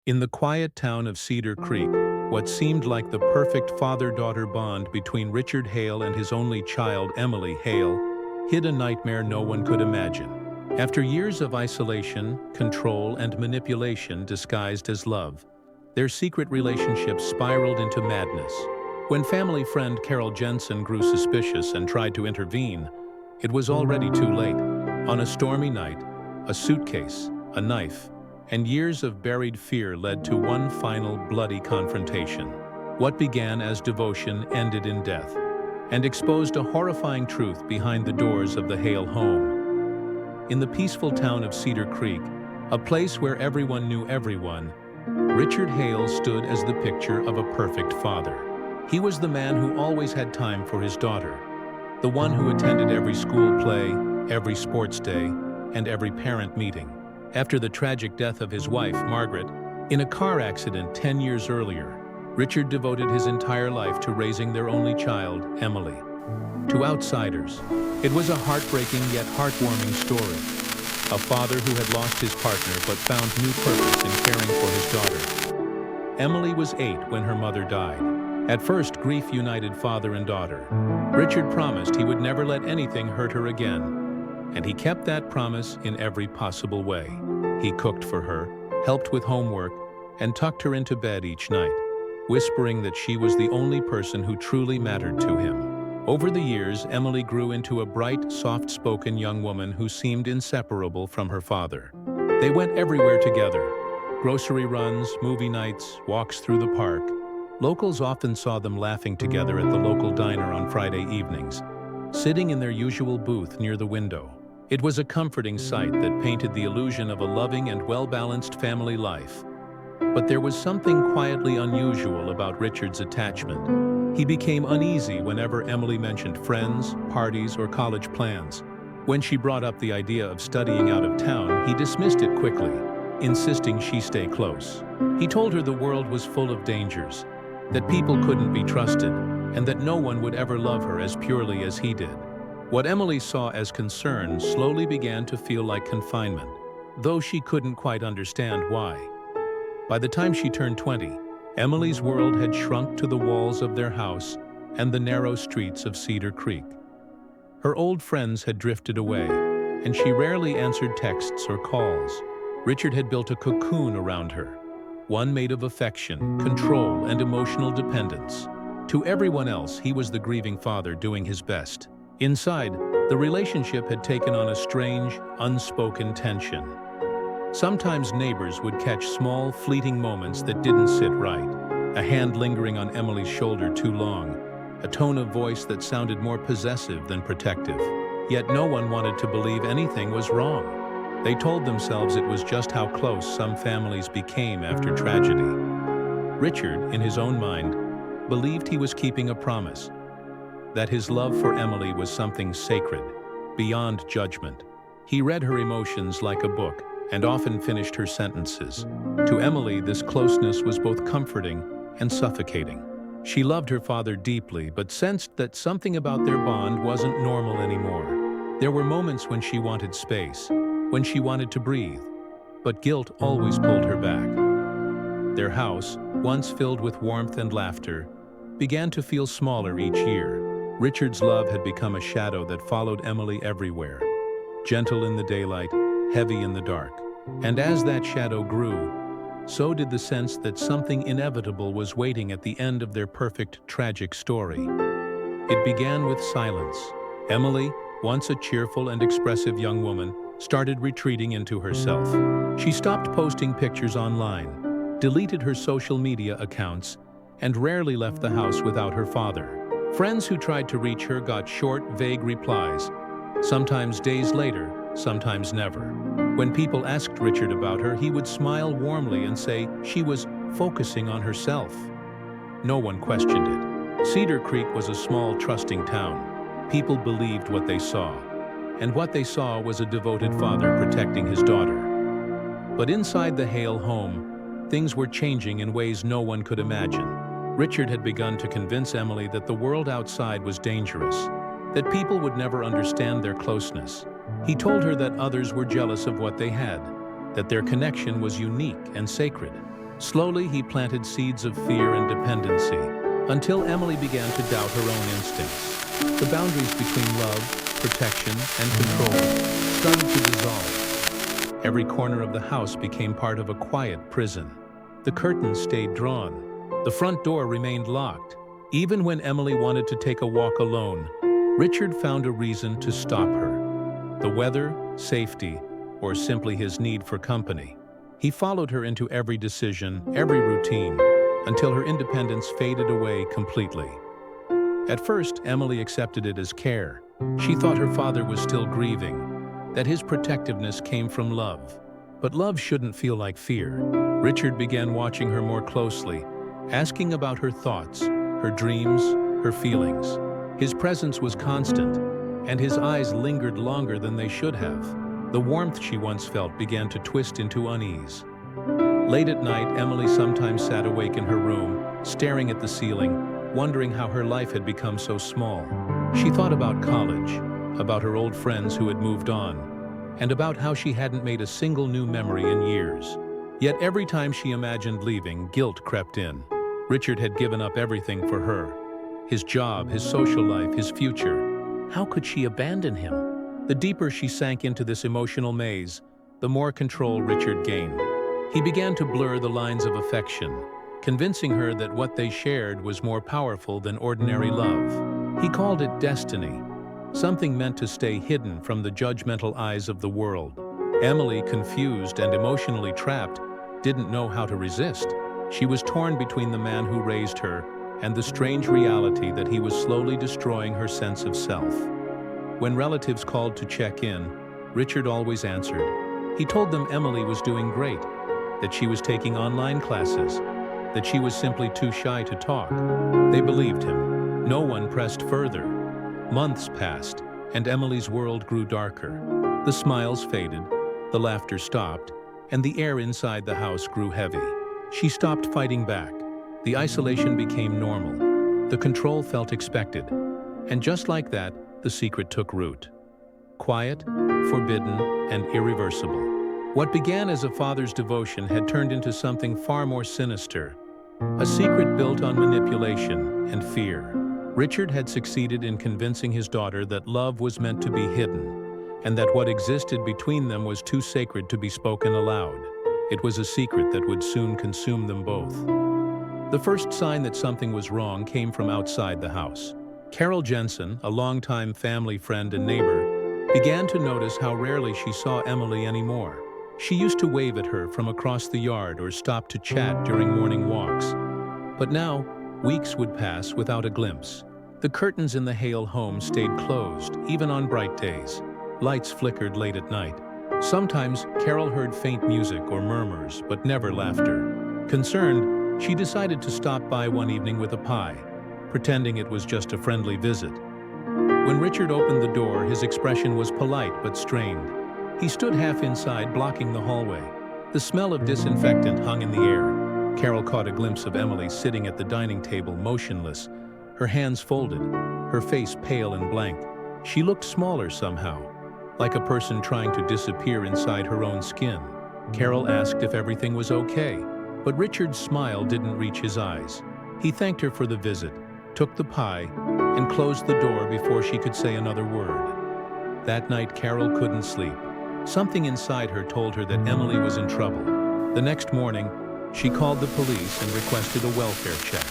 In the quiet town of Cedar Creek, what seemed like the perfect father-daughter bond between Richard Hale and his only child, Emily Hale, hid a nightmare no one could imagine. After years of isolation, control, and manipulation disguised as love, their secret relationship spiraled into madness. When family friend Carol Jensen grew suspicious and tried to intervene, it was already too late. On a stormy night, a suitcase, a knife, and years of buried fear led to one final bloody confrontation. What began as devotion ended in death, and exposed a horrifying truth behind the doors of the Hale home. In the peaceful town of Cedar Creek, a place where everyone knew everyone, Richard Hale stood as the picture of a perfect father. He was the man who always had time for his daughter, the one who attended every school play, every sports day, and every parent meeting. After the tragic death of his wife, Margaret, in a car accident 10 years earlier, Richard devoted his entire life to raising their only child, Emily. To outsiders, it was a heartbreaking yet heartwarming story. A father who had lost his partner but found new purpose in caring for his daughter. Emily was 8 when her mother died. At first, grief united father and daughter. Richard promised he would never let anything hurt her again. And he kept that promise in every possible way. He cooked for her, helped with homework, and tucked her into bed each night, whispering that she was the only person who truly mattered to him. Over the years, Emily grew into a bright, soft-spoken young woman who seemed inseparable from her father. They went everywhere together: grocery runs, movie nights, walks through the park. Locals often saw them laughing together at the local diner on Friday evenings, sitting in their usual booth near the window. It was a comforting sight that painted the illusion of a loving and well-balanced family life. But there was something quietly unusual about Richard's attachment. He became uneasy whenever Emily mentioned friends, parties, or college plans. When she brought up the idea of studying out of town, he dismissed it quickly, insisting she stay close. He told her the world was full of dangers, that people couldn't be trusted, and that no one would ever love her as purely as he did. What Emily saw as concern slowly began to feel like confinement, though she couldn't quite understand why. By the time she turned 20, Emily's world had shrunk to the walls of their house and the narrow streets of Cedar Creek. Her old friends had drifted away, and she rarely answered texts or calls. Richard had built a cocoon around her, one made of affection, control, and emotional dependence. To everyone else, he was the grieving father doing his best. Inside, the relationship had taken on a strange, unspoken tension. Sometimes neighbors would catch small, fleeting moments that didn't sit right. A hand lingering on Emily's shoulder too long, a tone of voice that sounded more possessive than protective. Yet no one wanted to believe anything was wrong. They told themselves it was just how close some families became after tragedy. Richard, in his own mind, believed he was keeping a promise, that his love for Emily was something sacred, beyond judgment. He read her emotions like a book, and often finished her sentences. To Emily, this closeness was both comforting and suffocating. She loved her father deeply, but sensed that something about their bond wasn't normal anymore. There were moments when she wanted space, when she wanted to breathe, but guilt always pulled her back. Their house, once filled with warmth and laughter, began to feel smaller each year. Richard's love had become a shadow that followed Emily everywhere, gentle in the daylight, heavy in the dark. And as that shadow grew, so did the sense that something inevitable was waiting at the end of their perfect, tragic story. It began with silence. Emily, once a cheerful and expressive young woman, started retreating into herself. She stopped posting pictures online, deleted her social media accounts, and rarely left the house without her father. Friends who tried to reach her got short, vague replies, sometimes days later, sometimes never. When people asked Richard about her, he would smile warmly and say she was focusing on herself. No one questioned it. Cedar Creek was a small, trusting town. People believed what they saw, and what they saw was a devoted father protecting his daughter. But inside the Hale home, things were changing in ways no one could imagine. Richard had begun to convince Emily that the world outside was dangerous, that people would never understand their closeness. He told her that others were jealous of what they had, that their connection was unique and sacred. Slowly, he planted seeds of fear and dependency, until Emily began to doubt her own instincts. The boundaries between love, protection, and control started to dissolve. Every corner of the house became part of a quiet prison. The curtains stayed drawn. The front door remained locked. Even when Emily wanted to take a walk alone, Richard found a reason to stop her. The weather, safety, or simply his need for company. He followed her into every decision, every routine, until her independence faded away completely. At first, Emily accepted it as care. She thought her father was still grieving, that his protectiveness came from love. But love shouldn't feel like fear. Richard began watching her more closely, asking about her thoughts, her dreams, her feelings. His presence was constant, and his eyes lingered longer than they should have. The warmth she once felt began to twist into unease. Late at night, Emily sometimes sat awake in her room, staring at the ceiling, wondering how her life had become so small. She thought about college, about her old friends who had moved on, and about how she hadn't made a single new memory in years. Yet every time she imagined leaving, guilt crept in. Richard had given up everything for her. His job, his social life, his future. How could she abandon him? The deeper she sank into this emotional maze, the more control Richard gained. He began to blur the lines of affection, convincing her that what they shared was more powerful than ordinary love. He called it destiny, something meant to stay hidden from the judgmental eyes of the world. Emily, confused and emotionally trapped, didn't know how to resist. She was torn between the man who raised her and the strange reality that he was slowly destroying her sense of self. When relatives called to check in, Richard always answered. He told them Emily was doing great, that she was taking online classes, that she was simply too shy to talk. They believed him. No one pressed further. Months passed, and Emily's world grew darker. The smiles faded, the laughter stopped, and the air inside the house grew heavy. She stopped fighting back. The isolation became normal. The control felt expected. And just like that, the secret took root. Quiet, forbidden, and irreversible. What began as a father's devotion had turned into something far more sinister. A secret built on manipulation and fear. Richard had succeeded in convincing his daughter that love was meant to be hidden, and that what existed between them was too sacred to be spoken aloud. It was a secret that would soon consume them both. The first sign that something was wrong came from outside the house. Carol Jensen, a longtime family friend and neighbor, began to notice how rarely she saw Emily anymore. She used to wave at her from across the yard or stop to chat during morning walks. But now, weeks would pass without a glimpse. The curtains in the Hale home stayed closed, even on bright days. Lights flickered late at night. Sometimes, Carol heard faint music or murmurs, but never laughter. Concerned, she decided to stop by one evening with a pie, pretending it was just a friendly visit. When Richard opened the door, his expression was polite but strained. He stood half inside, blocking the hallway. The smell of disinfectant hung in the air. Carol caught a glimpse of Emily sitting at the dining table, motionless, her hands folded, her face pale and blank. She looked smaller somehow, like a person trying to disappear inside her own skin. Carol asked if everything was okay, but Richard's smile didn't reach his eyes. He thanked her for the visit, took the pie, and closed the door before she could say another word. That night, Carol couldn't sleep. Something inside her told her that Emily was in trouble. The next morning, she called the police and requested a welfare check.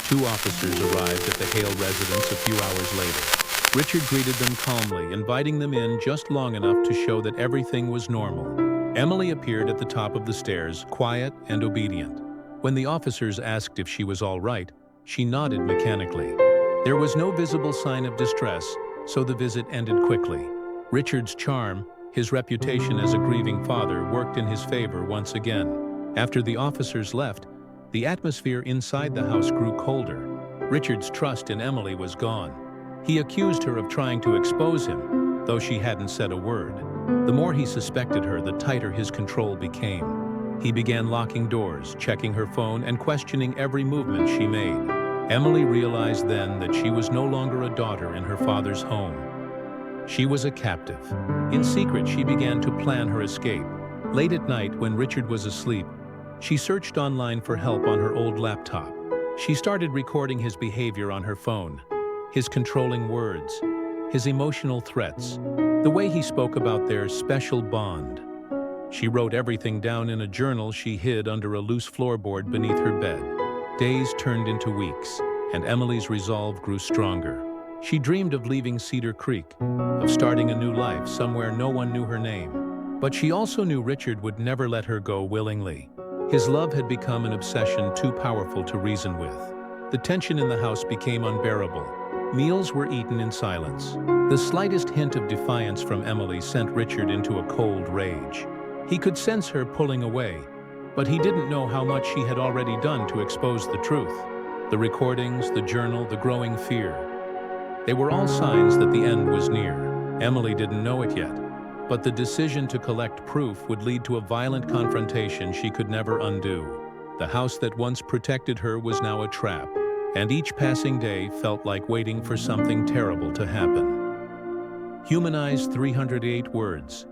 2 officers arrived at the Hale residence a few hours later. Richard greeted them calmly, inviting them in just long enough to show that everything was normal. Emily appeared at the top of the stairs, quiet and obedient. When the officers asked if she was all right, she nodded mechanically. There was no visible sign of distress, so the visit ended quickly. Richard's charm, his reputation as a grieving father, worked in his favor once again. After the officers left, the atmosphere inside the house grew colder. Richard's trust in Emily was gone. He accused her of trying to expose him, though she hadn't said a word. The more he suspected her, the tighter his control became. He began locking doors, checking her phone, and questioning every movement she made. Emily realized then that she was no longer a daughter in her father's home. She was a captive. In secret, she began to plan her escape. Late at night, when Richard was asleep, She searched online for help on her old laptop. She started recording his behavior on her phone, his controlling words, his emotional threats, the way he spoke about their special bond. She wrote everything down in a journal she hid under a loose floorboard beneath her bed. Days turned into weeks, and Emily's resolve grew stronger. She dreamed of leaving Cedar Creek, of starting a new life somewhere no one knew her name. But she also knew Richard would never let her go willingly. His love had become an obsession too powerful to reason with. The tension in the house became unbearable. Meals were eaten in silence. The slightest hint of defiance from Emily sent Richard into a cold rage. He could sense her pulling away, but he didn't know how much she had already done to expose the truth. The recordings, the journal, the growing fear. They were all signs that the end was near. Emily didn't know it yet, but the decision to collect proof would lead to a violent confrontation she could never undo. The house that once protected her was now a trap, and each passing day felt like waiting for something terrible to happen. Humanized 308 words.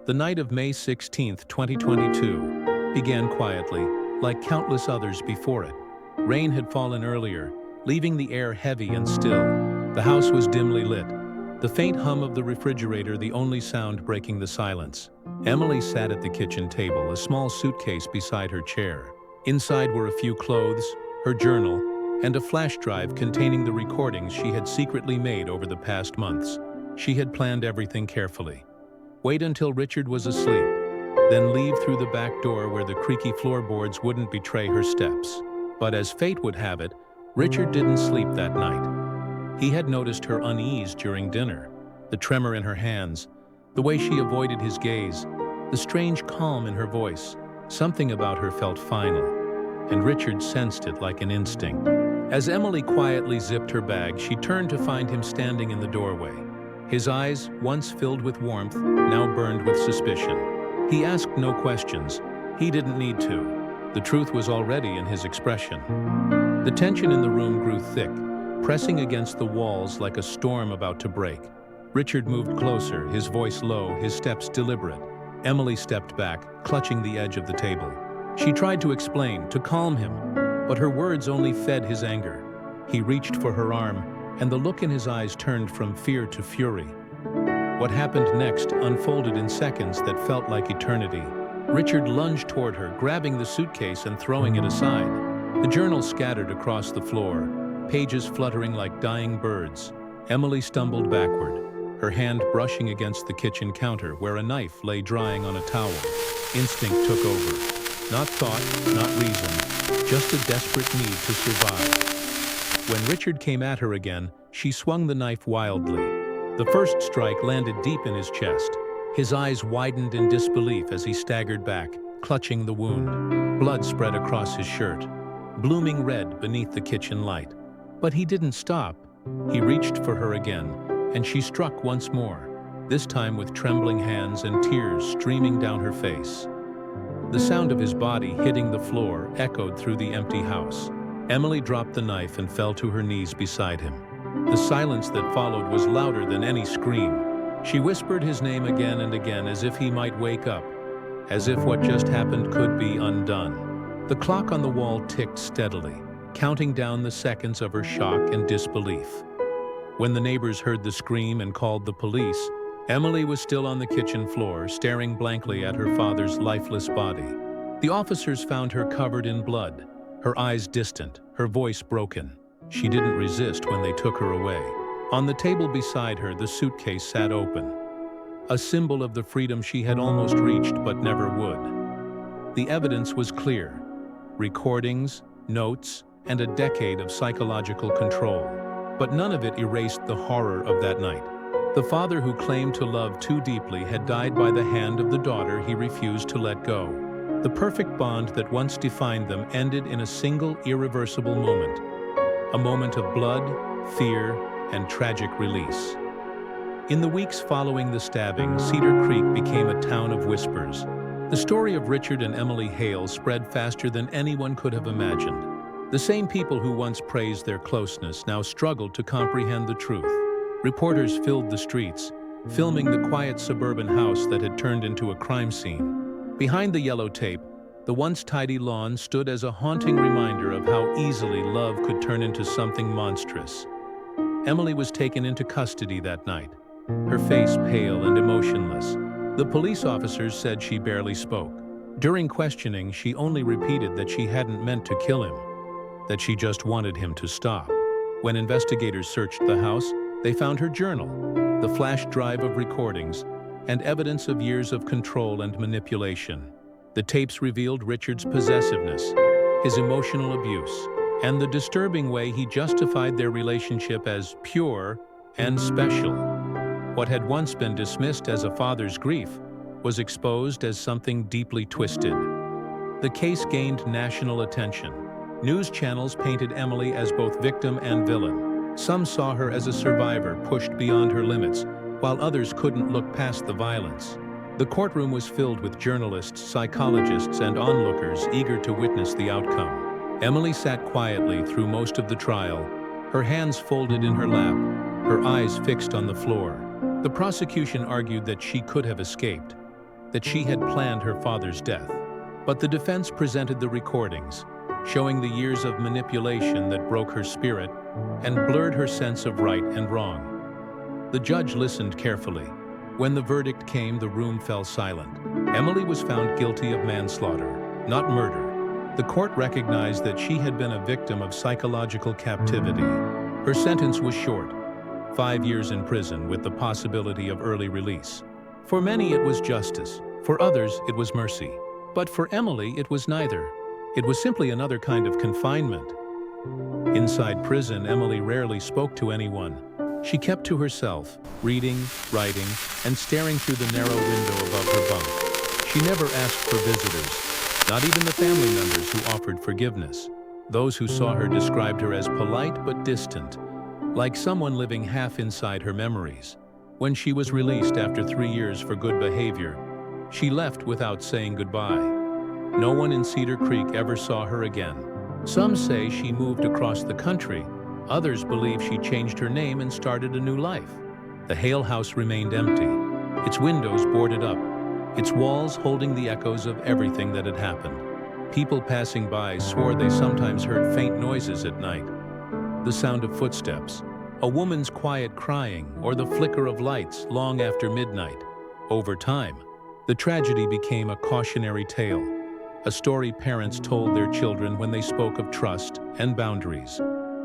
The night of May 16, 2022, began quietly, like countless others before it. Rain had fallen earlier, leaving the air heavy and still. The house was dimly lit, the faint hum of the refrigerator the only sound breaking the silence. Emily sat at the kitchen table, a small suitcase beside her chair. Inside were a few clothes, her journal, and a flash drive containing the recordings she had secretly made over the past months. She had planned everything carefully. Wait until Richard was asleep, then leave through the back door where the creaky floorboards wouldn't betray her steps. But as fate would have it, Richard didn't sleep that night. He had noticed her unease during dinner, the tremor in her hands, the way she avoided his gaze, the strange calm in her voice. Something about her felt final, and Richard sensed it like an instinct. As Emily quietly zipped her bag, she turned to find him standing in the doorway. His eyes, once filled with warmth, now burned with suspicion. He asked no questions. He didn't need to. The truth was already in his expression. The tension in the room grew thick, pressing against the walls like a storm about to break. Richard moved closer, his voice low, his steps deliberate. Emily stepped back, clutching the edge of the table. She tried to explain, to calm him, but her words only fed his anger. He reached for her arm, and the look in his eyes turned from fear to fury. What happened next unfolded in seconds that felt like eternity. Richard lunged toward her, grabbing the suitcase and throwing it aside. The journal scattered across the floor, pages fluttering like dying birds. Emily stumbled backward, her hand brushing against the kitchen counter where a knife lay drying on a towel. Instinct took over. Not thought, not reason, just a desperate need to survive. When Richard came at her again, she swung the knife wildly. The first strike landed deep in his chest. His eyes widened in disbelief as he staggered back, clutching the wound. Blood spread across his shirt, blooming red beneath the kitchen light. But he didn't stop. He reached for her again, and she struck once more, this time with trembling hands and tears streaming down her face. The sound of his body hitting the floor echoed through the empty house. Emily dropped the knife and fell to her knees beside him. The silence that followed was louder than any scream. She whispered his name again and again as if he might wake up, as if what just happened could be undone. The clock on the wall ticked steadily, counting down the seconds of her shock and disbelief. When the neighbors heard the scream and called the police, Emily was still on the kitchen floor, staring blankly at her father's lifeless body. The officers found her covered in blood, her eyes distant, her voice broken. She didn't resist when they took her away. On the table beside her, the suitcase sat open, a symbol of the freedom she had almost reached but never would. The evidence was clear: recordings, notes, and a decade of psychological control. But none of it erased the horror of that night. The father who claimed to love too deeply had died by the hand of the daughter he refused to let go. The perfect bond that once defined them ended in a single irreversible moment. A moment of blood, fear, and tragic release. In the weeks following the stabbing, Cedar Creek became a town of whispers. The story of Richard and Emily Hale spread faster than anyone could have imagined. The same people who once praised their closeness now struggled to comprehend the truth. Reporters filled the streets, filming the quiet suburban house that had turned into a crime scene. Behind the yellow tape, The once tidy lawn stood as a haunting reminder of how easily love could turn into something monstrous. Emily was taken into custody that night, her face pale and emotionless. The police officers said she barely spoke. During questioning, she only repeated that she hadn't meant to kill him, that she just wanted him to stop. When investigators searched the house, they found her journal, the flash drive of recordings, and evidence of years of control and manipulation. The tapes revealed Richard's possessiveness, his emotional abuse, and the disturbing way he justified their relationship as pure and special. What had once been dismissed as a father's grief was exposed as something deeply twisted. The case gained national attention. News channels painted Emily as both victim and villain. Some saw her as a survivor pushed beyond her limits, while others couldn't look past the violence. The courtroom was filled with journalists, psychologists, and onlookers eager to witness the outcome. Emily sat quietly through most of the trial, her hands folded in her lap, her eyes fixed on the floor. The prosecution argued that she could have escaped, that she had planned her father's death. But the defense presented the recordings, showing the years of manipulation that broke her spirit and blurred her sense of right and wrong. The judge listened carefully. When the verdict came, the room fell silent. Emily was found guilty of manslaughter, not murder. The court recognized that she had been a victim of psychological captivity. Her sentence was short, 5 years in prison with the possibility of early release. For many, it was justice. For others, it was mercy. But for Emily, it was neither. It was simply another kind of confinement. Inside prison, Emily rarely spoke to anyone. She kept to herself, reading, writing, and staring through the narrow window above her bunk. She never asked for visitors, not even the family members who offered forgiveness. Those who saw her described her as polite but distant, like someone living half inside her memories. When she was released after 3 years for good behavior, she left without saying goodbye. No one in Cedar Creek ever saw her again. Some say she moved across the country. Others believe she changed her name and started a new life. The Hale house remained empty, its windows boarded up, its walls holding the echoes of everything that had happened. People passing by swore they sometimes heard faint noises at night, the sound of footsteps, a woman's quiet crying, or the flicker of lights long after midnight. Over time, the tragedy became a cautionary tale, a story parents told their children when they spoke of trust and boundaries.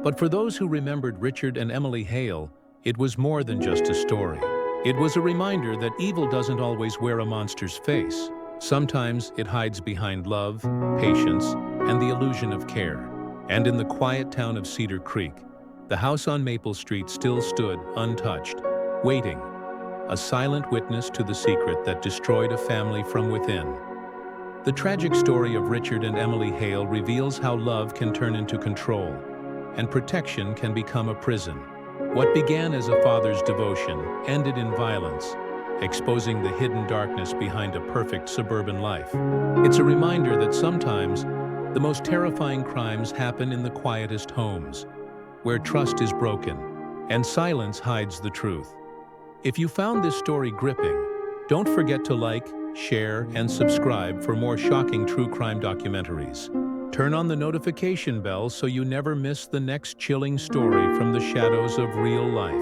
But for those who remembered Richard and Emily Hale, it was more than just a story. It was a reminder that evil doesn't always wear a monster's face. Sometimes it hides behind love, patience, and the illusion of care. And in the quiet town of Cedar Creek, the house on Maple Street still stood untouched, waiting, a silent witness to the secret that destroyed a family from within. The tragic story of Richard and Emily Hale reveals how love can turn into control, and protection can become a prison. What began as a father's devotion ended in violence, exposing the hidden darkness behind a perfect suburban life. It's a reminder that sometimes the most terrifying crimes happen in the quietest homes, where trust is broken and silence hides the truth. If you found this story gripping, don't forget to like, share, and subscribe for more shocking true crime documentaries. Turn on the notification bell so you never miss the next chilling story from the shadows of real life.